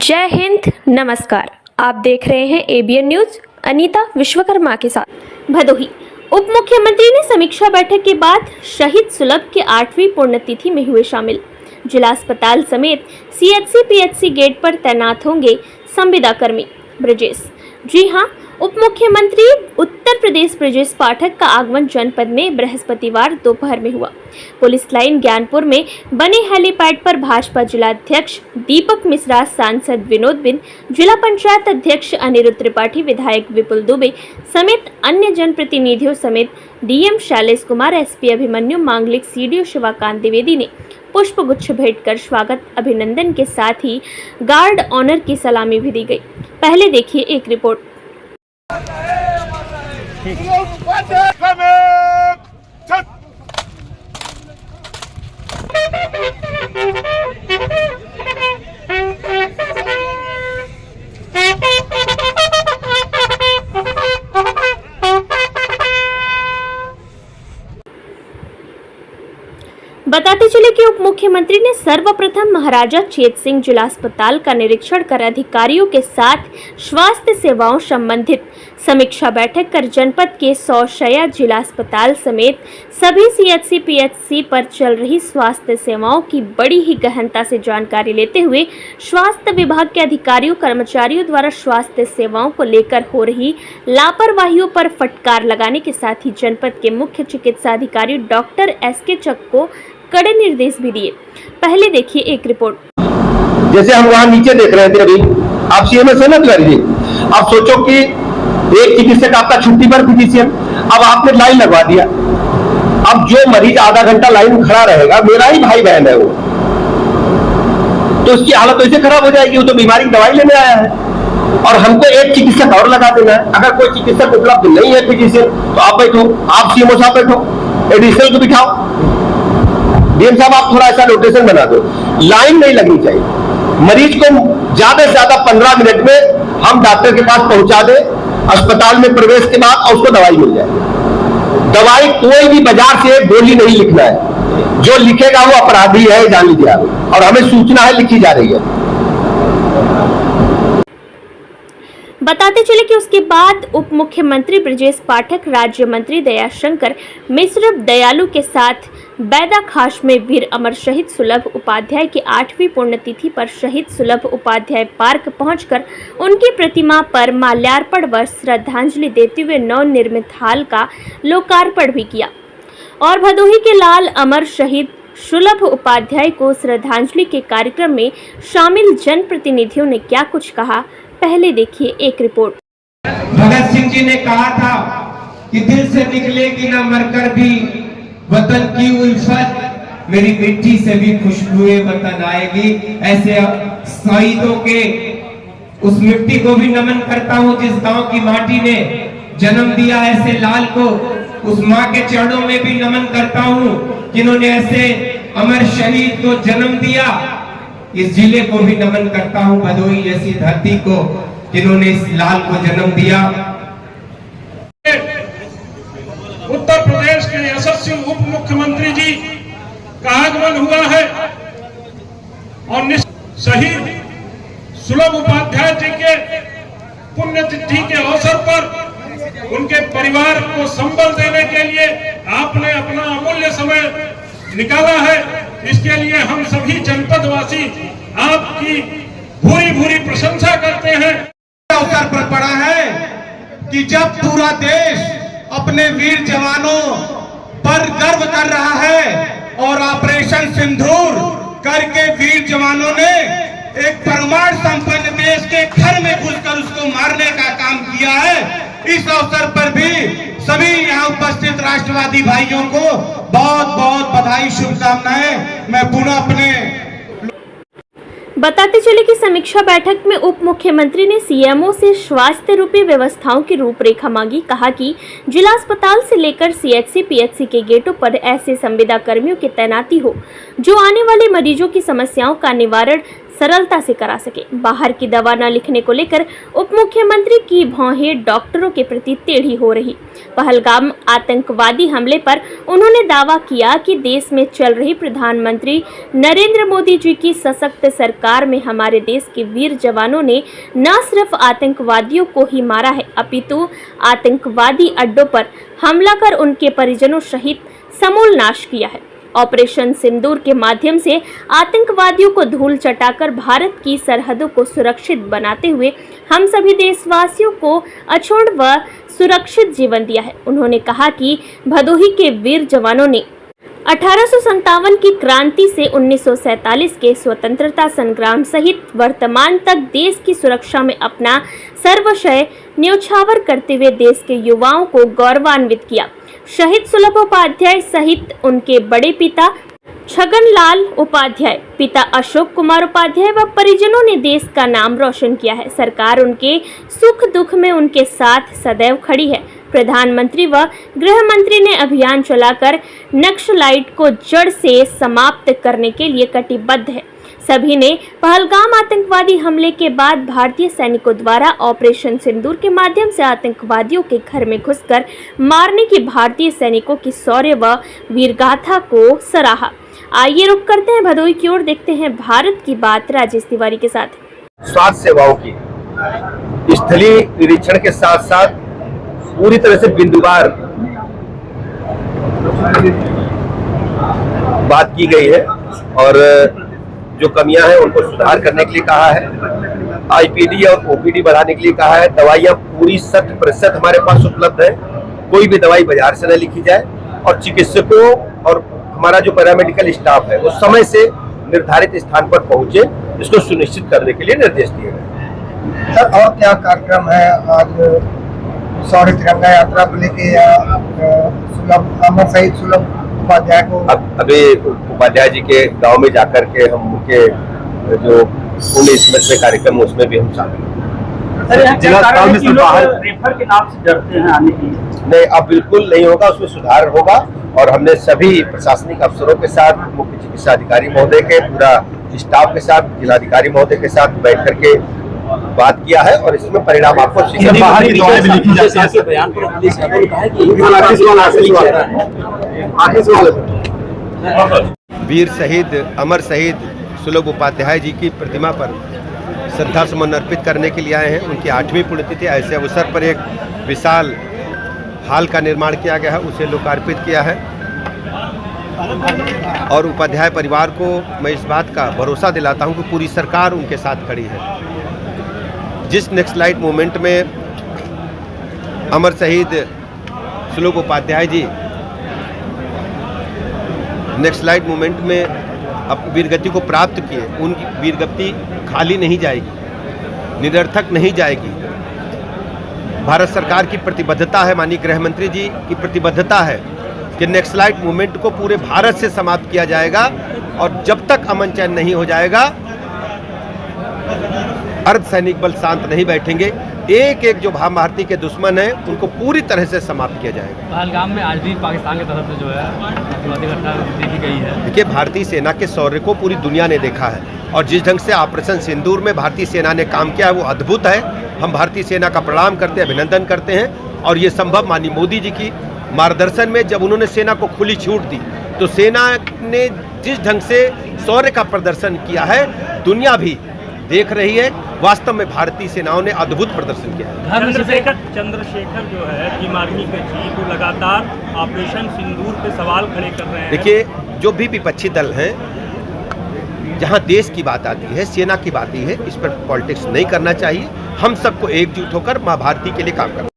जय हिंद, नमस्कार। आप देख रहे हैं एबीएन न्यूज। अनीता विश्वकर्मा के साथ। भदोही उप मुख्यमंत्री ने समीक्षा बैठक के बाद शहीद सुलभ के 8वीं पुण्यतिथि में हुए शामिल। जिला अस्पताल समेत सीएचसी पीएचसी गेट पर तैनात होंगे संविदा कर्मी। ब्रजेश, जी हां, उप मुख्यमंत्री उत्तर प्रदेश ब्रजेश पाठक का आगमन जनपद में बृहस्पतिवार दोपहर में हुआ। पुलिस लाइन ज्ञानपुर में बने हेलीपैड पर भाजपा जिलाध्यक्ष दीपक मिश्रा, सांसद विनोद बिंद, जिला पंचायत अध्यक्ष अनिरुद्ध त्रिपाठी, विधायक विपुल दुबे समेत अन्य जनप्रतिनिधियों समेत डीएम शैलेश कुमार, एसपी अभिमन्यु, मांगलिक सीडीओ शिवाकांत द्विवेदी ने पुष्प गुच्छ भेंट कर स्वागत अभिनंदन के साथ ही गार्ड ऑनर की सलामी भी दी गई। पहले देखिए एक रिपोर्ट। बताते चले कि उप मुख्यमंत्री ने सर्वप्रथम महाराजा चेत सिंह जिला अस्पताल का निरीक्षण कर अधिकारियों के साथ स्वास्थ्य सेवाओं संबंधित समीक्षा बैठक कर जनपद के 100 शैय्या जिला अस्पताल समेत सभी सीएचसी पीएचसी पर चल रही स्वास्थ्य सेवाओं की बड़ी ही गहनता से जानकारी लेते हुए स्वास्थ्य विभाग के अधिकारियों कर्मचारियों द्वारा स्वास्थ्य सेवाओं को लेकर हो रही लापरवाहियों पर फटकार लगाने के साथ ही जनपद के मुख्य चिकित्सा अधिकारी डॉक्टर एसके चक को कड़े निर्देश भी दिए। पहले देखिए एक रिपोर्ट। जैसे हम वहां नीचे देख रहे थे, अभी आप सीएमएस है ना तिवारी जी, आप सोचो कि एक चिकित्सक आपका छुट्टी पर फिजिशियन, अब आपने लाइन लगवा दिया। अब जो मरीज आधा घंटा लाइन में खड़ा रहेगा, मेरा ही भाई बहन है वो, तो उसकी हालत ऐसे खराब हो जाएगी। वो तो बीमारी की दवाई लेने आया है और हमको एक चिकित्सक और लगा देना है। अगर कोई चिकित्सक उपलब्ध नहीं है फिजिशियन, तो आप बैठो, आप सीएमओ साहब बैठो, एडिशनल को बिठाओ। डीएम साहब आप थोड़ा ऐसा रोटेशन बना दो। लाइन नहीं लगनी चाहिए। मरीज को ज्यादा से ज्यादा 15 मिनट में हम डॉक्टर के पास पहुंचा दे, अस्पताल में प्रवेश के बाद, और उसको दवाई मिल जाए। दवाई कोई भी बाजार से गोली नहीं लिखना है, जो लिखेगा वो अपराधी है, जान लीजिए आप, और हमें सूचना है लिखी जा रही है। बताते चले कि उसके बाद उप मुख्यमंत्री ब्रजेश पाठक, राज्य मंत्री दयाशंकर मिश्र दयालु के साथ बैदाखाश में वीर अमर शहीद सुलभ उपाध्याय की 8वीं पुण्यतिथि पर शहीद सुलभ उपाध्याय पार्क पहुंचकर उनकी प्रतिमा पर माल्यार्पण व श्रद्धांजलि देते हुए नवनिर्मित हाल का लोकार्पण भी किया। और भदोही के लाल अमर शहीद सुलभ उपाध्याय को श्रद्धांजलि के कार्यक्रम में शामिल जनप्रतिनिधियों ने क्या कुछ कहा, पहले देखिए एक रिपोर्ट। भगत सिंह जी ने कहा था कि दिल से निकलेगी ना मरकर भी वतन की उल्फत, मेरी मिट्टी से भी खुशबुएं वतन आएगी। ऐसे शहीदों के उस मिट्टी को भी नमन करता हूं जिस गांव की माटी ने जन्म दिया। ऐसे लाल को, उस मां के चरणों में भी नमन करता हूं जिन्होंने ऐसे अमर शहीद को जन्म दिया। इस जिले को भी नमन करता हूं, भदोही जैसी धरती को, जिन्होंने इस लाल को जन्म दिया। उत्तर प्रदेश के यशस्वी उप मुख्यमंत्री जी का आगमन हुआ है और शहीद सुलभ उपाध्याय जी के पुण्यतिथि के अवसर पर उनके परिवार को संबल देने के लिए आपने अपना अमूल्य समय निकाला है। इसके लिए हम सभी जनपदवासी आपकी भूरी भूरी प्रशंसा करते हैं। अवसर पर पड़ा है कि जब पूरा देश अपने वीर जवानों पर गर्व कर रहा है और ऑपरेशन सिंदूर करके वीर जवानों ने एक परमाणु संपन्न देश के घर में घुसकर उसको मारने का काम किया है, इस अवसर पर भी सभी यहाँ उपस्थित राष्ट्रवादी भाइयों को बहुत बहुत बधाई, शुभकामनाएं। मैं पुनः अपने बताते चले कि समीक्षा बैठक में उप मुख्यमंत्री ने सीएमओ से स्वास्थ्य रूपी व्यवस्थाओं की रूपरेखा मांगी। कहा कि जिला अस्पताल से लेकर सीएचसी पीएचसी के गेटों पर ऐसे संविदा कर्मियों की तैनाती हो जो आने वाले मरीजों की समस्याओं का निवारण सरलता से करा सके। बाहर की दवा न लिखने को लेकर उप मुख्यमंत्री की भौहें डॉक्टरों के प्रति टेढ़ी हो रही। पहलगाम आतंकवादी हमले पर उन्होंने दावा किया कि देश में चल रही प्रधानमंत्री नरेंद्र मोदी जी की सशक्त सरकार में हमारे देश के वीर जवानों ने न सिर्फ आतंकवादियों को ही मारा है, अपितु आतंकवादी अड्डों पर हमला कर उनके परिजनों सहित समूल नाश किया है। ऑपरेशन सिंदूर के माध्यम से आतंकवादियों को धूल चटाकर भारत की सरहदों को सुरक्षित बनाते हुए हम सभी देशवासियों को अक्षुण्ण व सुरक्षित जीवन दिया है। उन्होंने कहा कि भदोही के वीर जवानों ने 1857 की क्रांति से 1947 के स्वतंत्रता संग्राम सहित वर्तमान तक देश की सुरक्षा में अपना सर्वस्व न्यौछावर करते हुए देश के युवाओं को गौरवान्वित किया। शहीद सुलभ उपाध्याय सहित उनके बड़े पिता छगनलाल उपाध्याय, पिता अशोक कुमार उपाध्याय व परिजनों ने देश का नाम रोशन किया है। सरकार उनके सुख दुख में उनके साथ सदैव खड़ी है। प्रधानमंत्री व गृह मंत्री ने अभियान चलाकर नक्सलाइट को जड़ से समाप्त करने के लिए कटिबद्ध है। सभी ने पहलगाम आतंकवादी हमले के बाद भारतीय सैनिकों द्वारा ऑपरेशन सिंदूर के माध्यम से आतंकवादियों के घर में घुसकर मारने की भारतीय सैनिकों की शौर्य व वीरगाथा को सराहा। आइए रुक करते हैं भदोही की ओर, देखते हैं भारत की बात राजेश तिवारी के साथ। स्वास्थ्य सेवाओं की स्थलीय निरीक्षण के साथ साथ पूरी तरह से बिंदुवार बात की गई है और जो कमियां हैं उनको सुधार करने के लिए कहा है। आईपीडी और ओपीडी बढ़ाने के लिए कहा है। दवाइयां पूरी 100% हमारे पास उपलब्ध है। कोई भी दवाई बाजार से न लिखी जाए और चिकित्सकों और हमारा जो पैरामेडिकल स्टाफ है वो समय से निर्धारित स्थान पर पहुंचे, इसको सुनिश्चित करने के लिए निर्देश दिए गए। सर और क्या कार्यक्रम है आज शौर्य तिरंगा यात्रा को लेके या सुलभ अमर शहीद सुलभ उपाध्याय को? अभी उपाध्याय जी के गांव में जाकर के हम उनके जो पुण्य स्मृति में कार्यक्रम उसमें भी हम शामिल रेफर के नाम से डरते हैं आने की? नहीं, अब बिल्कुल नहीं होगा, उसमें सुधार होगा और हमने सभी प्रशासनिक अफसरों के साथ, मुख्य चिकित्सा अधिकारी महोदय के पूरा स्टाफ के साथ, जिलाधिकारी महोदय के साथ बैठ करके बात किया है और इसमें परिणाम आपको वीर शहीद अमर शहीद सुलभ उपाध्याय जी की प्रतिमा पर श्रद्धा सुमन अर्पित करने के लिए आए हैं। उनकी 8वीं पुण्यतिथि, ऐसे अवसर पर एक विशाल हाल का निर्माण किया गया है, उसे लोकार्पित किया है और उपाध्याय परिवार को मैं इस बात का भरोसा दिलाता हूं कि पूरी सरकार उनके साथ खड़ी है। जिस नक्सलाइट मूवमेंट में अमर शहीद सुलभ उपाध्याय जी नक्सलाइट मूवमेंट में अब वीरगति को प्राप्त किए, उनकी वीरगति खाली नहीं जाएगी, निरर्थक नहीं जाएगी। भारत सरकार की प्रतिबद्धता है, माननीय गृह मंत्री जी की प्रतिबद्धता है कि नक्सलाइट मूवमेंट को पूरे भारत से समाप्त किया जाएगा और जब तक अमन चैन नहीं हो जाएगा अर्धसैनिक बल शांत नहीं बैठेंगे। एक एक जो भारतीय के दुश्मन है उनको पूरी तरह से समाप्त किया जाएगा। पहलगाम में आज भी पाकिस्तान की तरफ से जो है आतंकवादी घटना देखी गई है। देखिए, भारतीय सेना के शौर्य को पूरी दुनिया ने देखा है और जिस ढंग से ऑपरेशन सिंदूर में भारतीय सेना ने काम किया है वो अद्भुत है। हम भारतीय सेना का प्रणाम करते हैं, अभिनंदन करते हैं और ये संभव माननीय मोदी जी की मार्गदर्शन में जब उन्होंने सेना को खुली छूट दी तो सेना ने जिस ढंग से शौर्य का प्रदर्शन किया है दुनिया भी देख रही है। वास्तव में भारतीय सेनाओं ने अद्भुत प्रदर्शन किया है। चंद्रशेखर जो है टीम आर्मी के चीफ, वो लगातार ऑपरेशन सिंदूर पे सवाल खड़े कर रहे हैं। देखिए, जो भी विपक्षी दल हैं, जहां देश की बात आती है, सेना की बात आती है, इस पर पॉलिटिक्स नहीं करना चाहिए। हम सबको एकजुट होकर मां भारती के लिए काम करना